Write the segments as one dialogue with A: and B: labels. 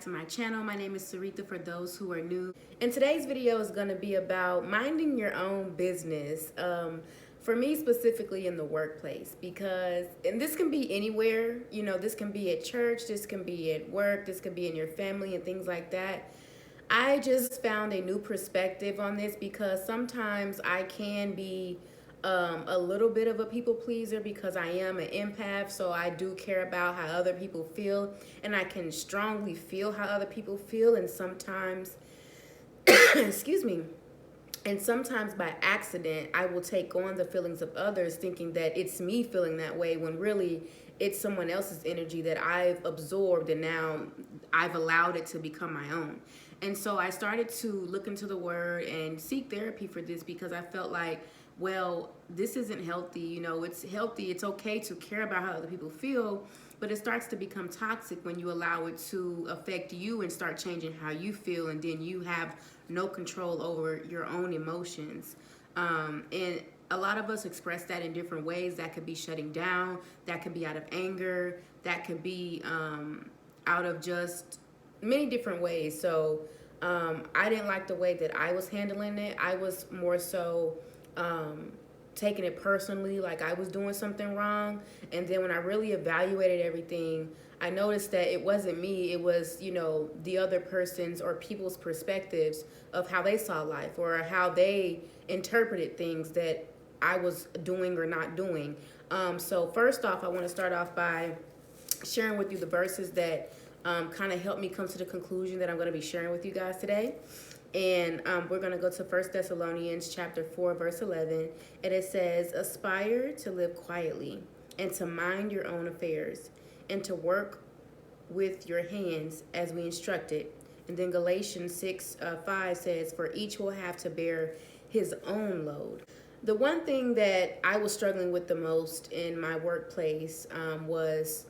A: to my channel. My name is Sarita for those who are new. And today's video is going to be about minding your own business. For me specifically in the workplace, because, and this can be anywhere, this can be at church, this can be at work, this can be in your family and things like that. I just found a new perspective on this because sometimes I can be a little bit of a people pleaser because I am an empath, so I do care about how other people feel, and I can strongly feel how other people feel, and sometimes, excuse me, and sometimes by accident, I will take on the feelings of others thinking that it's me feeling that way when really it's someone else's energy that I've absorbed and now I've allowed it to become my own. And so I started to look into the word and seek therapy for this because I felt like, well, this isn't healthy. It's healthy. It's okay to care about how other people feel, but it starts to become toxic when you allow it to affect you and start changing how you feel, and then you have no control over your own emotions. And a lot of us express that in different ways. That could be shutting down, that could be out of anger, that could be out of just many different ways. So I didn't like the way that I was handling it. I was more so taking it personally, like I was doing something wrong. And then when I really evaluated everything, I noticed that it wasn't me. It was, the other person's or people's perspectives of how they saw life or how they interpreted things that I was doing or not doing. So first off, I want to start off by sharing with you the verses that kind of helped me come to the conclusion that I'm going to be sharing with you guys today. And we're going to go to 1 Thessalonians chapter 4, verse 11. And it says, aspire to live quietly and to mind your own affairs and to work with your hands as we instructed. And then Galatians 6:5 says, for each will have to bear his own load. The one thing that I was struggling with the most in my workplace was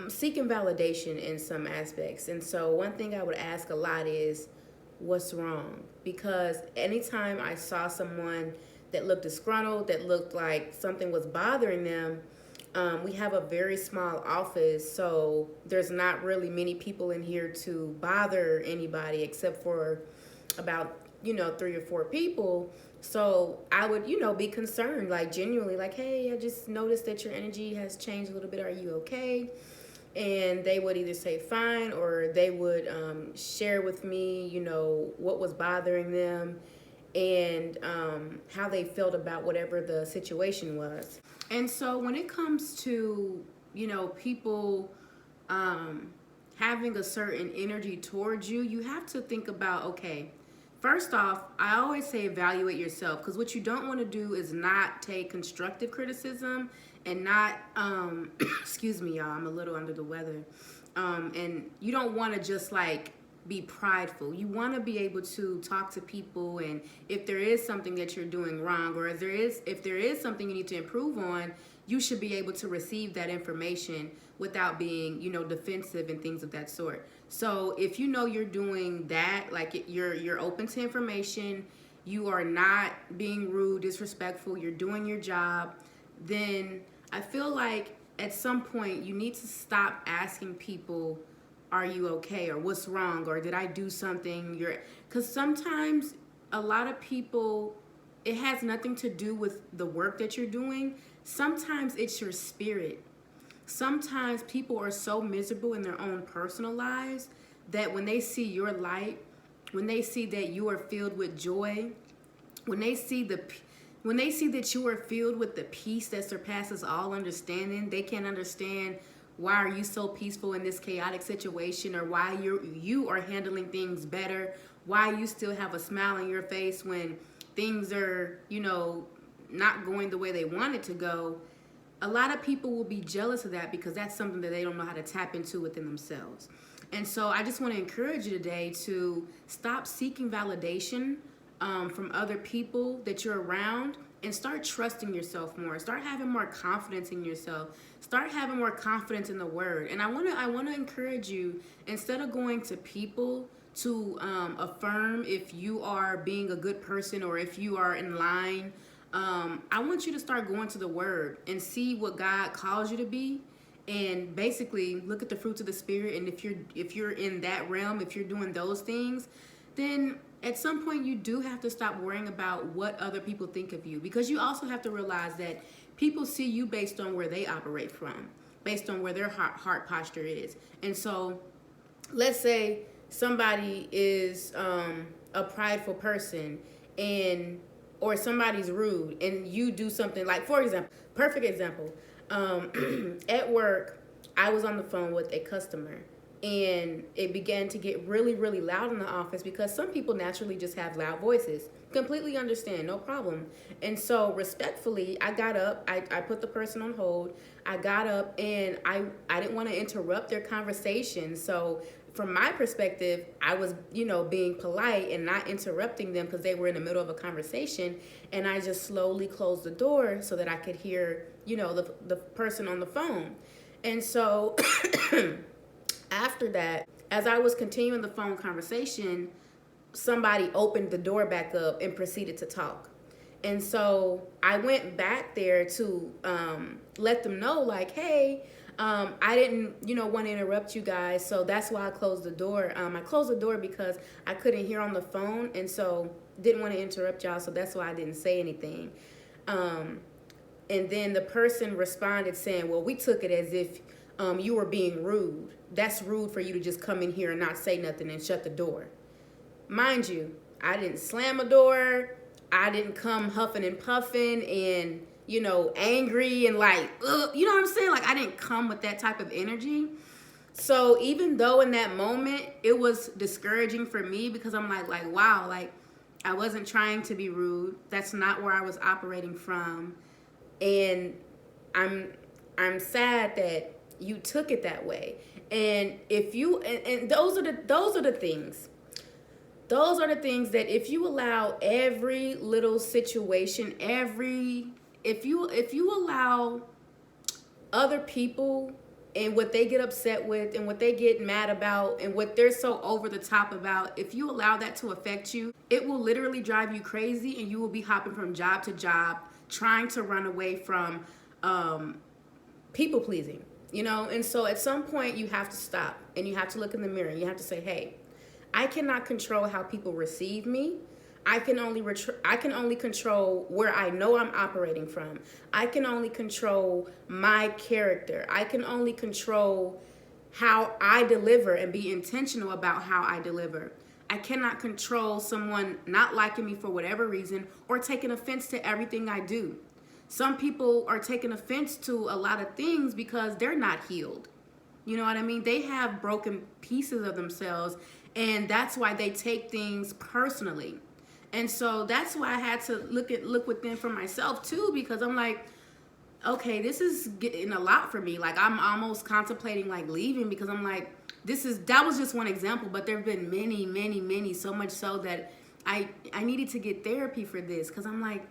A: seeking validation in some aspects. And so one thing I would ask a lot is, what's wrong? Because anytime I saw someone that looked disgruntled, that looked like something was bothering them, we have a very small office, so there's not really many people in here to bother anybody except for about 3 or 4 people. So I would be concerned, like genuinely, like, hey, I just noticed that your energy has changed a little bit, are you okay? And they would either say fine, or they would share with me what was bothering them and how they felt about whatever the situation was. And so when it comes to people having a certain energy towards you, you have to think about, okay, first off, I always say evaluate yourself, because what you don't want to do is not take constructive criticism and not, excuse me, y'all, I'm a little under the weather. And you don't want to just like be prideful. You want to be able to talk to people, and if there is something that you're doing wrong, or if there is something you need to improve on, you should be able to receive that information without being, defensive and things of that sort. So if you're doing that, like you're open to information, you are not being rude, disrespectful, you're doing your job, then I feel like at some point you need to stop asking people, are you okay, or what's wrong, or did I do something? Because sometimes a lot of people, it has nothing to do with the work that you're doing. Sometimes it's your spirit. Sometimes people are so miserable in their own personal lives that when they see your light, when they see that you are filled with joy, when they see that you are filled with the peace that surpasses all understanding, they can't understand why are you so peaceful in this chaotic situation, or why you are handling things better, why you still have a smile on your face when things are, not going the way they want it to go. A lot of people will be jealous of that because that's something that they don't know how to tap into within themselves. And so I just want to encourage you today to stop seeking validation from other people that you're around, and start trusting yourself more. Start having more confidence in yourself. Start having more confidence in the word. And I want to encourage you, instead of going to people to affirm if you are being a good person or if you are in line, I want you to start going to the word and see what God calls you to be, and basically look at the fruits of the spirit. And if you're in that realm, if you're doing those things, then at some point you do have to stop worrying about what other people think of you, because you also have to realize that people see you based on where they operate from, based on where their heart posture is. And so let's say somebody is a prideful person, and or somebody's rude, and you do something like, for example, perfect example, at work, I was on the phone with a customer, and it began to get really, really loud in the office, because some people naturally just have loud voices. Completely understand, no problem. And so respectfully, I got up, I put the person on hold, I got up, and I didn't want to interrupt their conversation. So from my perspective, I was, being polite and not interrupting them because they were in the middle of a conversation. And I just slowly closed the door so that I could hear, the person on the phone. And so after that, as I was continuing the phone conversation, somebody opened the door back up and proceeded to talk. And so I went back there to let them know, like, hey, I didn't, want to interrupt you guys. So that's why I closed the door. I closed the door because I couldn't hear on the phone. And so didn't want to interrupt y'all. So that's why I didn't say anything. And then the person responded saying, well, we took it as if you were being rude. That's rude for you to just come in here and not say nothing and shut the door. Mind you, I didn't slam a door. I didn't come huffing and puffing and, angry and like, ugh, you know what I'm saying? Like, I didn't come with that type of energy. So even though in that moment it was discouraging for me, because I'm like, wow, like I wasn't trying to be rude. That's not where I was operating from. And I'm sad that you took it that way. And if you, and those are the things. Those are the things that if you allow every little situation, if you allow other people and what they get upset with and what they get mad about and what they're so over the top about, if you allow that to affect you, it will literally drive you crazy, and you will be hopping from job to job trying to run away from people pleasing, And so at some point you have to stop and you have to look in the mirror and you have to say, hey, I cannot control how people receive me. I can only control where I know I'm operating from. I can only control my character. I can only control how I deliver and be intentional about how I deliver. I cannot control someone not liking me for whatever reason or taking offense to everything I do. Some people are taking offense to a lot of things because they're not healed. You know what I mean? They have broken pieces of themselves, and that's why they take things personally. And so that's why I had to look within for myself too, because I'm like, okay, this is getting a lot for me. Like, I'm almost contemplating like leaving, because I'm like, that was just one example, but there have been many, many, many, so much so that I needed to get therapy for this, because I'm like,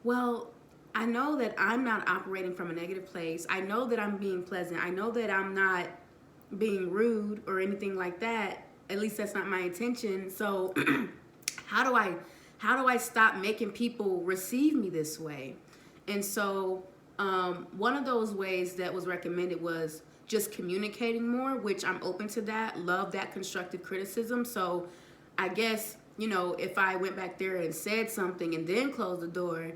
A: well, I know that I'm not operating from a negative place. I know that I'm being pleasant. I know that I'm not being rude or anything like that. At least that's not my intention. So how do I stop making people receive me this way? And so one of those ways that was recommended was just communicating more, which I'm open to that, love that constructive criticism. So I guess, if I went back there and said something and then closed the door,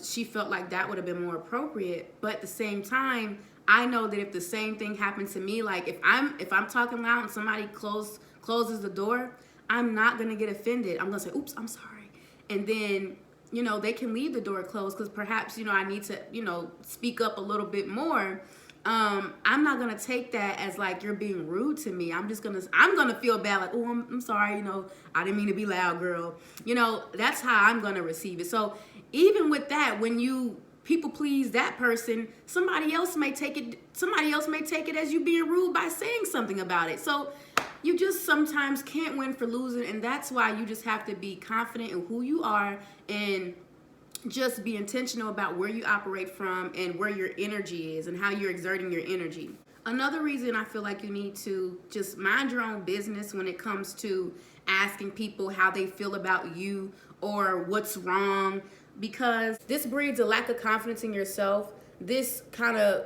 A: she felt like that would have been more appropriate. But at the same time, I know that if the same thing happened to me, like if I'm talking loud and somebody closes the door, I'm not going to get offended. I'm going to say, oops, I'm sorry. And then, they can leave the door closed because perhaps, I need to, speak up a little bit more. I'm not going to take that as like you're being rude to me. I'm going to feel bad. Like, oh, I'm sorry. I didn't mean to be loud, girl. That's how I'm going to receive it. So even with that, when you people please that person, somebody else may take it as you being rude by saying something about it. So you just sometimes can't win for losing, and that's why you just have to be confident in who you are and just be intentional about where you operate from and where your energy is and how you're exerting your energy. Another reason I feel like you need to just mind your own business when it comes to asking people how they feel about you or what's wrong, because this breeds a lack of confidence in yourself. This kind of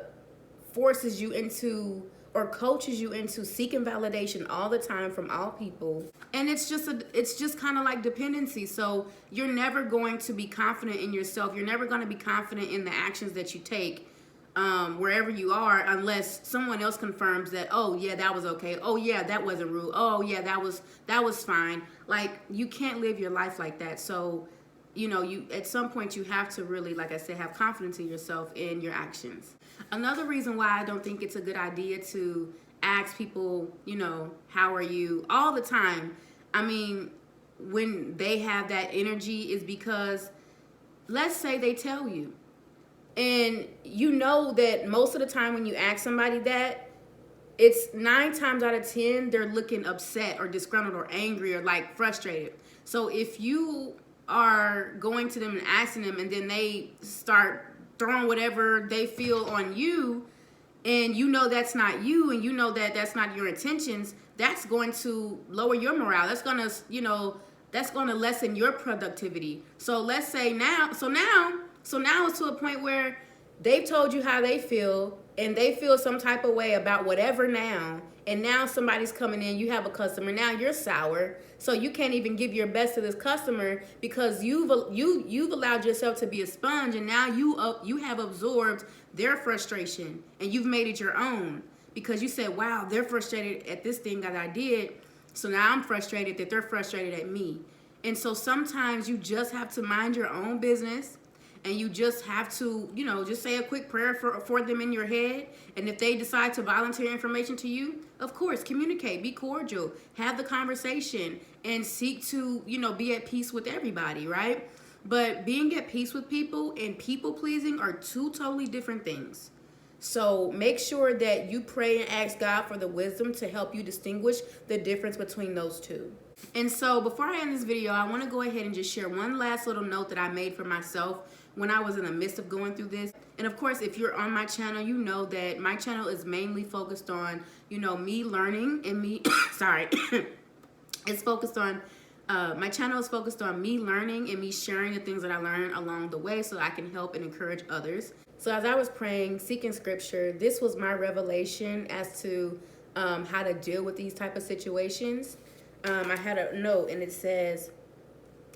A: forces you into or coaches you into seeking validation all the time from all people. And it's just kind of like dependency. So you're never going to be confident in yourself. You're never going to be confident in the actions that you take wherever you are, unless someone else confirms that, oh yeah, that was okay. Oh yeah, that wasn't rude. Oh yeah, that was fine. Like, you can't live your life like that. So, you know, you at some point you have to really, like I said, have confidence in yourself in your actions. Another reason why I don't think it's a good idea to ask people, you know, how are you all the time. I mean, when they have that energy is because, let's say they tell you, and you know that most of the time when you ask somebody that, it's 9 times out of 10 they're looking upset or disgruntled or angry or like frustrated. So if you are going to them and asking them, and then they start throwing whatever they feel on you, and you know that's not you, and you know that that's not your intentions, that's going to lower your morale. That's going to, you know, that's going to lessen your productivity. So let's say now it's to a point where they've told you how they feel, and they feel some type of way about whatever now, and now somebody's coming in, you have a customer, now you're sour, so you can't even give your best to this customer because you've allowed yourself to be a sponge, and now you have absorbed their frustration, and you've made it your own because you said, wow, they're frustrated at this thing that I did, so now I'm frustrated that they're frustrated at me. And so sometimes you just have to mind your own business, and you just have to, you know, just say a quick prayer for them in your head. And if they decide to volunteer information to you, of course, communicate, be cordial, have the conversation, and seek to, you know, be at peace with everybody, right? But being at peace with people and people pleasing are 2 totally different things. So make sure that you pray and ask God for the wisdom to help you distinguish the difference between those 2. And so before I end this video, I want to go ahead and just share one last little note that I made for myself when I was in the midst of going through this. And of course, if you're on my channel, you know that my channel is mainly focused on, you know, me learning and me, sorry, it's focused on, my channel is focused on me learning and me sharing the things that I learned along the way so I can help and encourage others. So as I was praying, seeking scripture, this was my revelation as to how to deal with these type of situations. I had a note, and it says,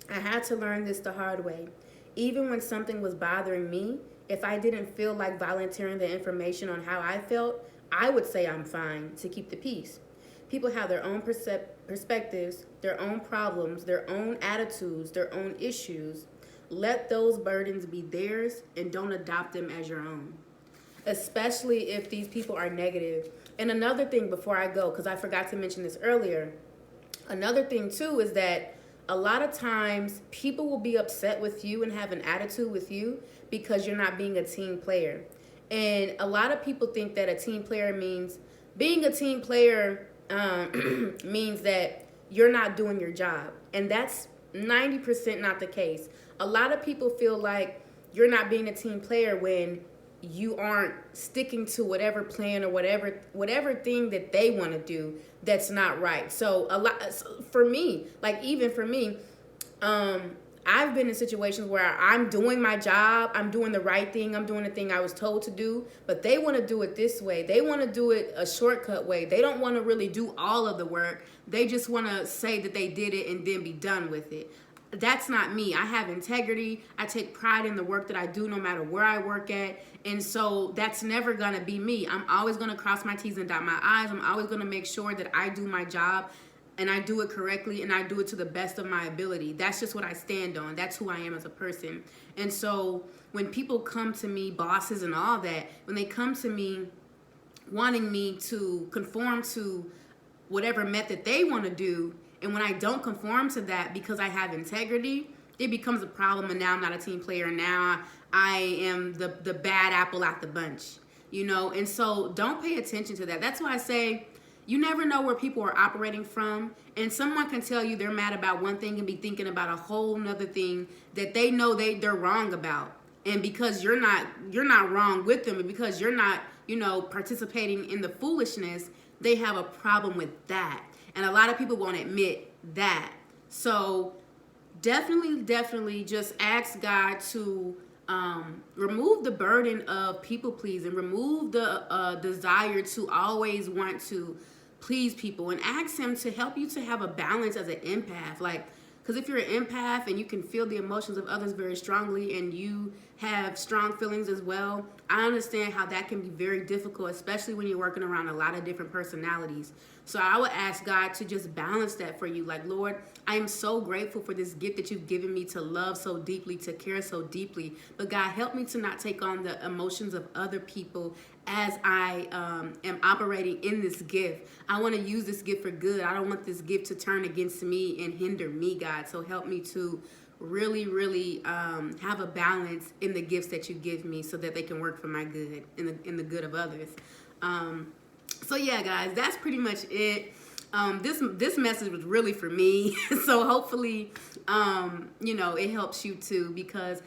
A: I had to learn this the hard way. Even when something was bothering me, if I didn't feel like volunteering the information on how I felt, I would say I'm fine to keep the peace. People have their own perspectives, their own problems, their own attitudes, their own issues. Let those burdens be theirs and don't adopt them as your own, especially if these people are negative. And another thing before I go, because I forgot to mention this earlier, another thing too is that a lot of times people will be upset with you and have an attitude with you because you're not being a team player. And a lot of people think that a team player means, being a team player means that you're not doing your job. And that's 90% not the case. A lot of people feel like you're not being a team player when you aren't sticking to whatever plan or whatever thing that they want to do that's not right. So a lot for me, like even for me, I've been in situations where I'm doing my job, I'm doing the right thing, I'm doing the thing I was told to do, but they want to do it this way. They want to do it a shortcut way. They don't want to really do all of the work. They just want to say that they did it and then be done with it. That's not me. I have integrity. I take pride in the work that I do no matter where I work at. And so that's never going to be me. I'm always going to cross my T's and dot my I's. I'm always going to make sure that I do my job and I do it correctly and I do it to the best of my ability. That's just what I stand on. That's who I am as a person. And so when people come to me, bosses and all that, when they come to me wanting me to conform to whatever method they want to do, and when I don't conform to that because I have integrity, it becomes a problem, and now I'm not a team player. Now I am the bad apple out the bunch, you know? And so don't pay attention to that. That's why I say you never know where people are operating from, and someone can tell you they're mad about one thing and be thinking about a whole nother thing that they know they're wrong about. And because you're not wrong with them, and because you're not, you know, participating in the foolishness, they have a problem with that. And a lot of people won't admit that. So definitely just ask God to remove the burden of people pleasing, remove the desire to always want to please people, and ask him to help you to have a balance as an empath. Like, because if you're an empath and you can feel the emotions of others very strongly and you have strong feelings as well, I understand how that can be very difficult, especially when you're working around a lot of different personalities. So I would ask God to just balance that for you. Like, Lord, I am so grateful for this gift that you've given me to love so deeply, to care so deeply. But God, help me to not take on the emotions of other people as I am operating in this gift. I want to use this gift for good. I don't want this gift to turn against me and hinder me, God. So help me to really have a balance in the gifts that you give me so that they can work for my good, in the good of others. So yeah, guys, that's pretty much it. This message was really for me. So hopefully, it helps you too, because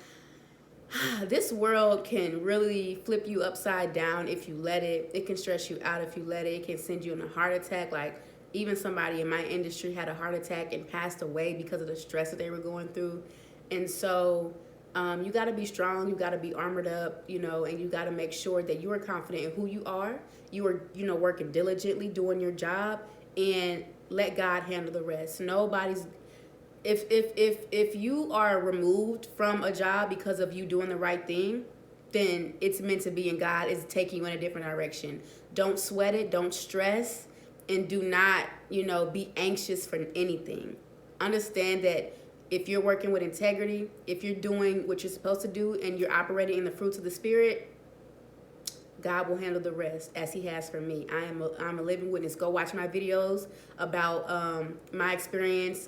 A: this world can really flip you upside down if you let it. It can stress you out if you let it. It can send you in a heart attack. Like, even somebody in my industry had a heart attack and passed away because of the stress that they were going through. And so you got to be strong. You got to be armored up, and you got to make sure that you are confident in who you are. You are, working diligently, doing your job, and let God handle the rest. Nobody's... If you are removed from a job because of you doing the right thing, then it's meant to be, and God is taking you in a different direction. Don't sweat it. Don't stress. And do not, be anxious for anything. Understand that if you're working with integrity, if you're doing what you're supposed to do, and you're operating in the fruits of the Spirit, God will handle the rest, as he has for me. I'm a living witness. Go watch my videos about my experience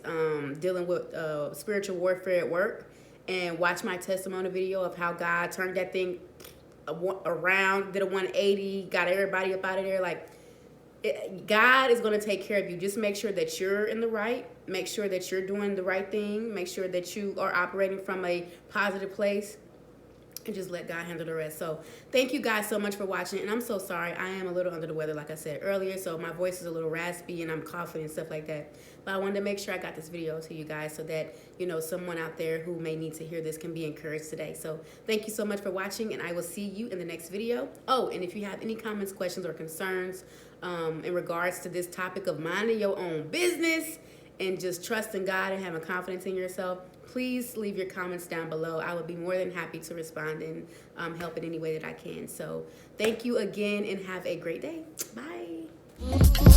A: dealing with spiritual warfare at work, and watch my testimony video of how God turned that thing around, did a 180, got everybody up out of there. Like, God is going to take care of you. Just make sure that you're in the right. Make sure that you're doing the right thing. Make sure that you are operating from a positive place. And just let God handle the rest. So thank you guys so much for watching. And I'm so sorry. I am a little under the weather, like I said earlier. So my voice is a little raspy and I'm coughing and stuff like that. But I wanted to make sure I got this video to you guys so that, someone out there who may need to hear this can be encouraged today. So thank you so much for watching, and I will see you in the next video. Oh, and if you have any comments, questions, or concerns in regards to this topic of minding your own business and just trusting God and having confidence in yourself, please leave your comments down below. I would be more than happy to respond and help in any way that I can. So thank you again, and have a great day. Bye.